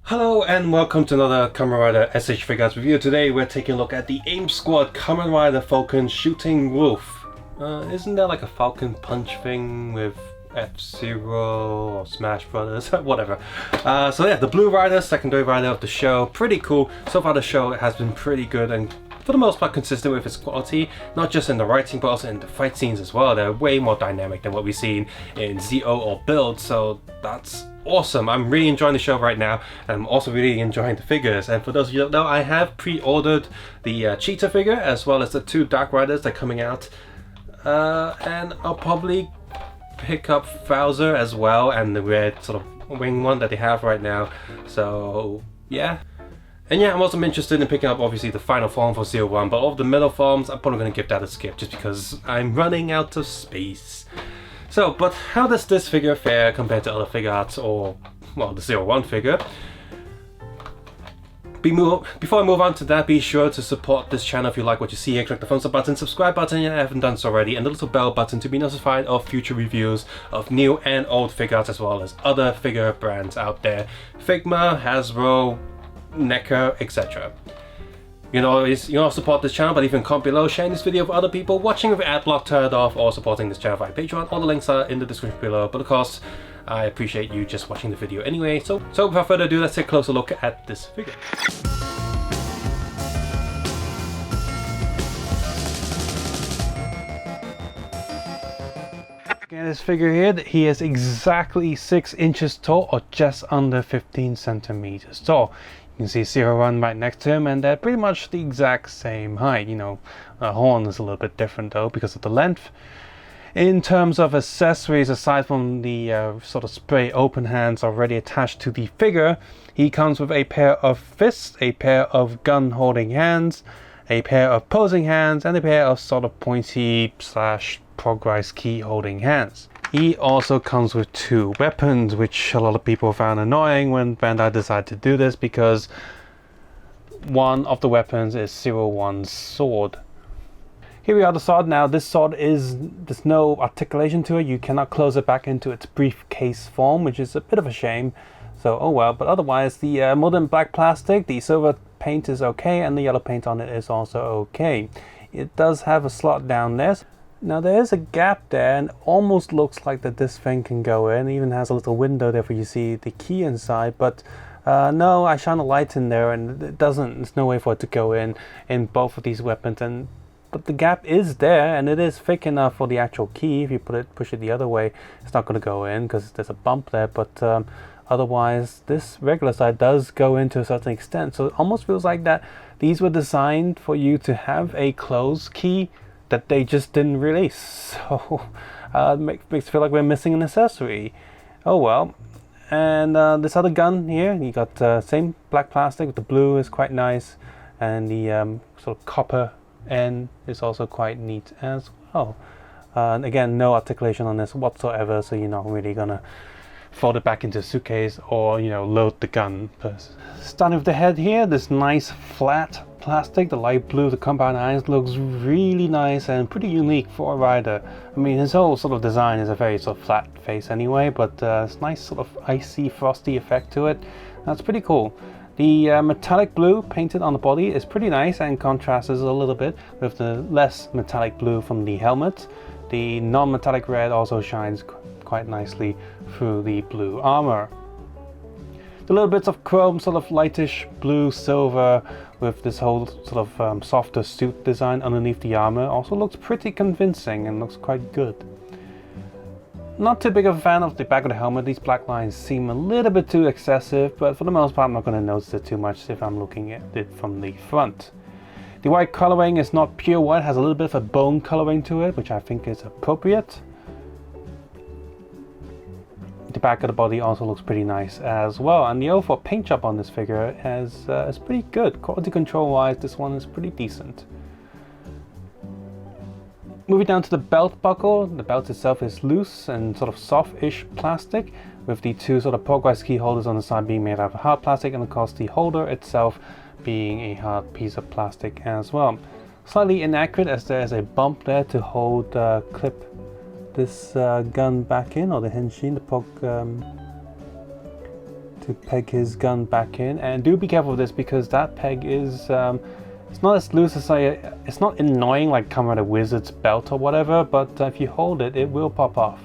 Hello and welcome to another Kamen Rider SH Figuarts review. Today we're taking a look at the AIM Squad Kamen Rider Vulcan Shooting Wolf. Isn't there like a Falcon Punch thing with F-Zero or Smash Brothers? Whatever. So yeah, the Blue Rider, secondary rider of the show. Pretty cool. So far the show has been pretty good and for the most part consistent with its quality, not just in the writing but also in the fight scenes as well. They're way more dynamic than what we've seen in ZO or Build, so that's awesome. I'm really enjoying the show right now. I'm also really enjoying the figures, and for those of you who don't know, I have pre-ordered the Cheetah figure as well as the two Dark Riders that are coming out, and I'll probably pick up Bowser as well and the red sort of wing one that they have right now, so yeah. And yeah, I'm also interested in picking up obviously the final form for 01, but all of the middle forms I'm probably going to give that a skip just because I'm running out of space. So, but how does this figure fare compared to other Figuarts or, well, the 01 figure? Before I move on to that, be sure to support this channel if you like what you see here. Click the thumbs up button, subscribe button if you haven't done so already, and the little bell button to be notified of future reviews of new and old Figuarts as well as other figure brands out there. Figma, Hasbro, NECA, etc. You can always support this channel by leaving a comment below, sharing this video with other people, watching with ad block turned off, or supporting this channel via Patreon. All the links are in the description below, but of course I appreciate you just watching the video anyway. So without further ado, let's take a closer look at this figure. Looking at this figure here, he is exactly 6 inches tall, or just under 15 centimeters tall. You can see Zero Run right next to him, and they're pretty much the exact same height. You know, the horn is a little bit different though because of the length. In terms of accessories, aside from the sort of spray open hands already attached to the figure, he comes with a pair of fists, a pair of gun holding hands, a pair of posing hands, and a pair of sort of pointy / progress key holding hands. He also comes with 2 weapons, which a lot of people found annoying when Bandai decided to do this, because one of the weapons is 01's sword. Here we are, the sword. Now this sword there's no articulation to it. You cannot close it back into its briefcase form, which is a bit of a shame. So oh well, but otherwise the modern black plastic, the silver paint is okay, and the yellow paint on it is also okay. It does have a slot down there. Now there is a gap there, and almost looks like that this thing can go in. It even has a little window there where you see the key inside, but no, I shine a light in there and it doesn't, there's no way for it to go in both of these weapons. But the gap is there, and it is thick enough for the actual key. If you push it the other way, it's not going to go in because there's a bump there, but otherwise this regular side does go in to a certain extent. So it almost feels like that these were designed for you to have a closed key that they just didn't release, so makes it feel like we're missing an accessory. Oh well. And this other gun here, you got same black plastic with the blue is quite nice, and the sort of copper end is also quite neat as well. And again, no articulation on this whatsoever, so you're not really gonna fold it back into a suitcase or load the gun. Starting with the head here, this nice flat plastic, the light blue, the compound eyes looks really nice and pretty unique for a rider. I mean, his whole sort of design is a very sort of flat face anyway, but it's nice sort of icy, frosty effect to it. That's pretty cool. The metallic blue painted on the body is pretty nice and contrasts a little bit with the less metallic blue from the helmet. The non-metallic red also shines quite nicely through the blue armor. The little bits of chrome, sort of lightish blue silver with this whole sort of softer suit design underneath the armor also looks pretty convincing and looks quite good. Not too big of a fan of the back of the helmet. These black lines seem a little bit too excessive, but for the most part I'm not going to notice it too much if I'm looking at it from the front. The white coloring is not pure white, has a little bit of a bone coloring to it, which I think is appropriate. The back of the body also looks pretty nice as well, and the overall paint job on this figure is pretty good. Quality control wise, this one is pretty decent. Moving down to the belt buckle, the belt itself is loose and sort of soft-ish plastic, with the 2 sort of progress key holders on the side being made out of hard plastic, and of course the holder itself being a hard piece of plastic as well. Slightly inaccurate as there is a bump there to hold clip this gun back in, or the henshin, the to peg his gun back in, and do be careful with this because that peg is it's not as loose as it's not annoying like coming out a wizard's belt or whatever, but if you hold it, it will pop off.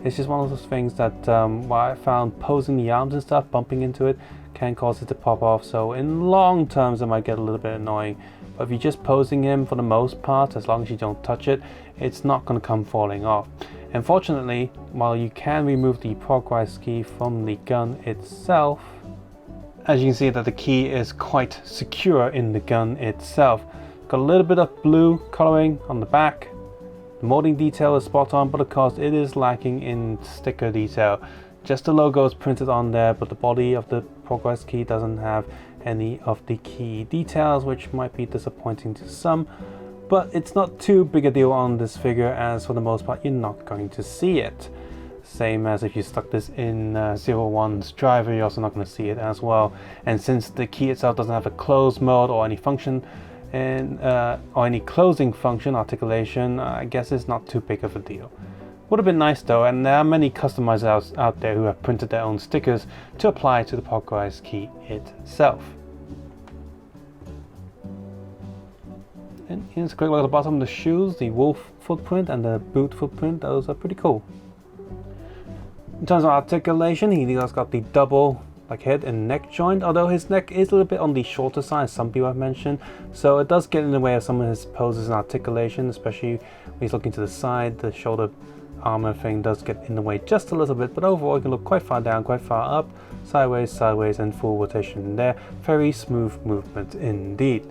It's just one of those things that I found posing the arms and stuff, bumping into it, can cause it to pop off. So in long terms, it might get a little bit annoying. But if you're just posing him for the most part, as long as you don't touch it, it's not going to come falling off. Unfortunately, while you can remove the progress key from the gun itself, as you can see that the key is quite secure in the gun itself. Got a little bit of blue coloring on the back. The molding detail is spot on, but of course it is lacking in sticker detail. Just the logo is printed on there, but the body of the progress key doesn't have any of the key details, which might be disappointing to some. But it's not too big a deal on this figure, as for the most part you're not going to see it. Same as if you stuck this in 01's driver, you're also not going to see it as well. And since the key itself doesn't have a close mode or any function, and or any closing function, articulation, I guess it's not too big of a deal. Would have been nice though, and there are many customizers out there who have printed their own stickers to apply to the progress key itself. And here's a quick look at the bottom of the shoes, the wolf footprint and the boot footprint. Those are pretty cool. In terms of articulation, he has got the double head and neck joint, although his neck is a little bit on the shorter side, as some people have mentioned, so it does get in the way of some of his poses and articulation, especially when he's looking to the side. The shoulder armor thing does get in the way just a little bit, but overall you can look quite far down, quite far up, sideways, and full rotation there. Very smooth movement indeed.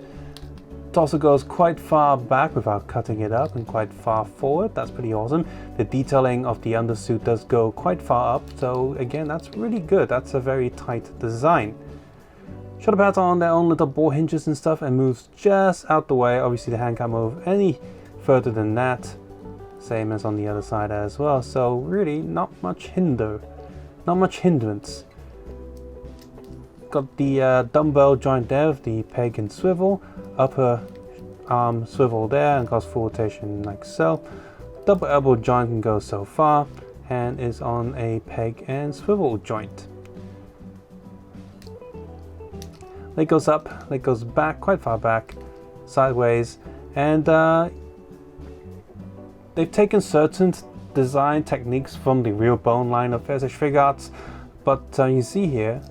It also goes quite far back without cutting it up, and quite far forward. That's pretty awesome. The detailing of the undersuit does go quite far up, so again, that's really good. That's a very tight design. Shoulder pads are on their own little ball hinges and stuff, and moves just out the way. Obviously the hand can't move any further than that, same as on the other side as well, so really not much hindrance. Got the dumbbell joint there with the peg and swivel, upper arm swivel there, and goes full rotation like so. Double elbow joint can go so far, and is on a peg and swivel joint. Leg goes up, leg goes back, quite far back, sideways, and they've taken certain design techniques from the real bone line of Figuarts, but you see here,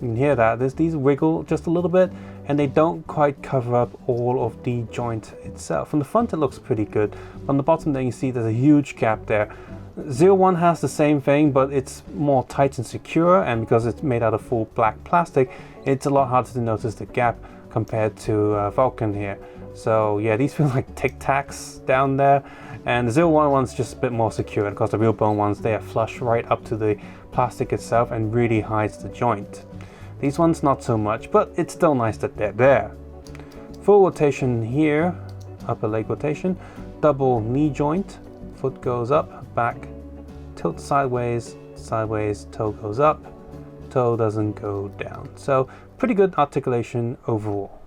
you can hear that these wiggle just a little bit, and they don't quite cover up all of the joint itself. From the front it looks pretty good. On the bottom there you see there's a huge gap there. 01 has the same thing, but it's more tight and secure, and because it's made out of full black plastic, it's a lot harder to notice the gap compared to Vulcan here. So yeah, these feel like Tic Tacs down there, and the 01 one's just a bit more secure, and of course the real bone ones, they are flush right up to the plastic itself and really hides the joint. These ones not so much, but it's still nice that they're there. Full rotation here, upper leg rotation, double knee joint, foot goes up, back, tilt sideways, toe goes up, toe doesn't go down. So pretty good articulation overall.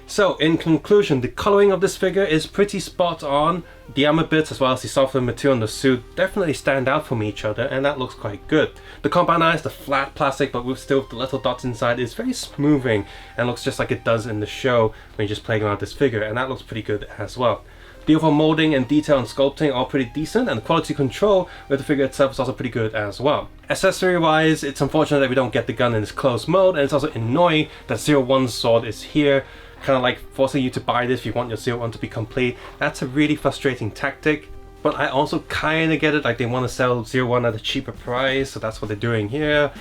So in conclusion, the coloring of this figure is pretty spot on. The armor bits as well as the softer material in the suit definitely stand out from each other, and that looks quite good. The compound eyes, the flat plastic but with still the little dots inside, is very smoothing and looks just like it does in the show when you're just playing around with this figure, and that looks pretty good as well. The overall molding and detail and sculpting are pretty decent, and the quality control with the figure itself is also pretty good as well. Accessory wise, it's unfortunate that we don't get the gun in its closed mode, and it's also annoying that 01's sword is here, kind of like forcing you to buy this if you want your 01 to be complete. That's a really frustrating tactic, but I also kind of get it, like they want to sell 01 at a cheaper price, so that's what they're doing here.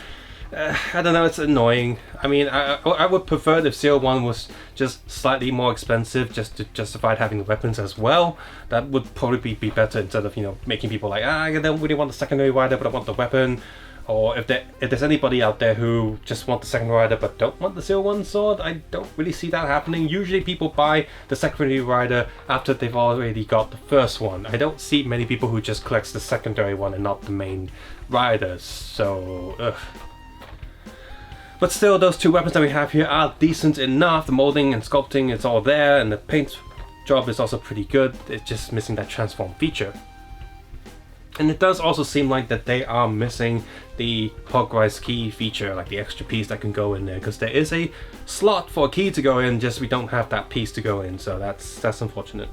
I don't know, it's annoying. I mean, I would prefer if 01 was just slightly more expensive just to justify having the weapons as well. That would probably be better, instead of, you know, making people like, I don't really want the secondary rider but I want the weapon. Or if there's anybody out there who just want the second rider but don't want the 01 sword, I don't really see that happening. Usually people buy the secondary rider after they've already got the first one. I don't see many people who just collects the secondary one and not the main riders, so ugh. But still, those two weapons that we have here are decent enough. The molding and sculpting, it's all there, and the paint job is also pretty good. It's just missing that transform feature. And it does also seem like that they are missing the Figuarts key feature, like the extra piece that can go in there, because there is a slot for a key to go in, just we don't have that piece to go in, so that's unfortunate.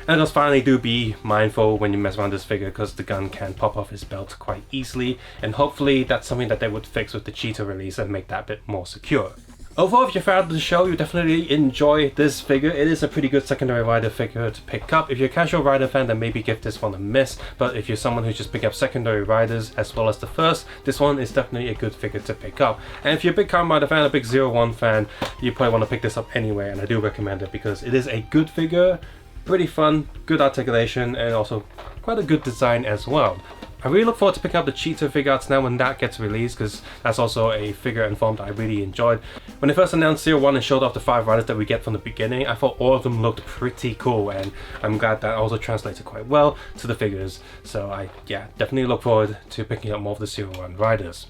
And just finally, do be mindful when you mess around this figure, because the gun can pop off his belt quite easily, and hopefully that's something that they would fix with the Cheetah release and make that a bit more secure. Overall, if you're a fan of the show, you definitely enjoy this figure. It is a pretty good secondary rider figure to pick up. If you're a casual rider fan, then maybe give this one a miss. But if you're someone who's just picking up secondary riders as well as the first, this one is definitely a good figure to pick up. And if you're a big Kamen Rider fan, a big 01 fan, you probably want to pick this up anyway, and I do recommend it because it is a good figure, pretty fun, good articulation, and also quite a good design as well. I really look forward to picking up the Cheetah Figuarts now when that gets released, because that's also a figure and form that I really enjoyed. When they first announced 01 and showed off the 5 riders that we get from the beginning, I thought all of them looked pretty cool, and I'm glad that also translated quite well to the figures. So I definitely look forward to picking up more of the 01 riders.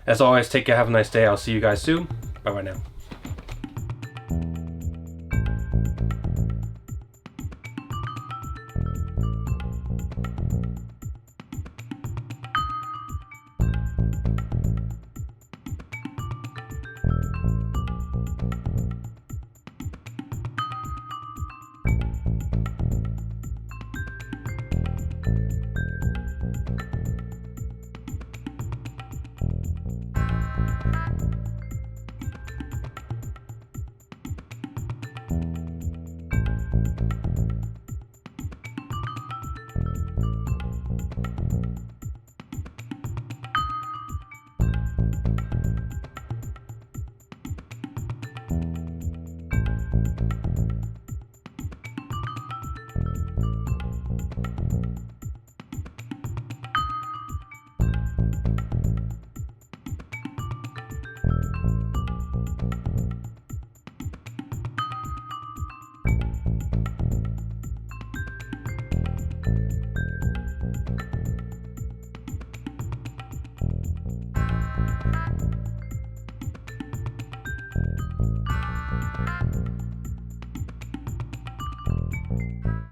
As always, take care, have a nice day, I'll see you guys soon. Bye right now.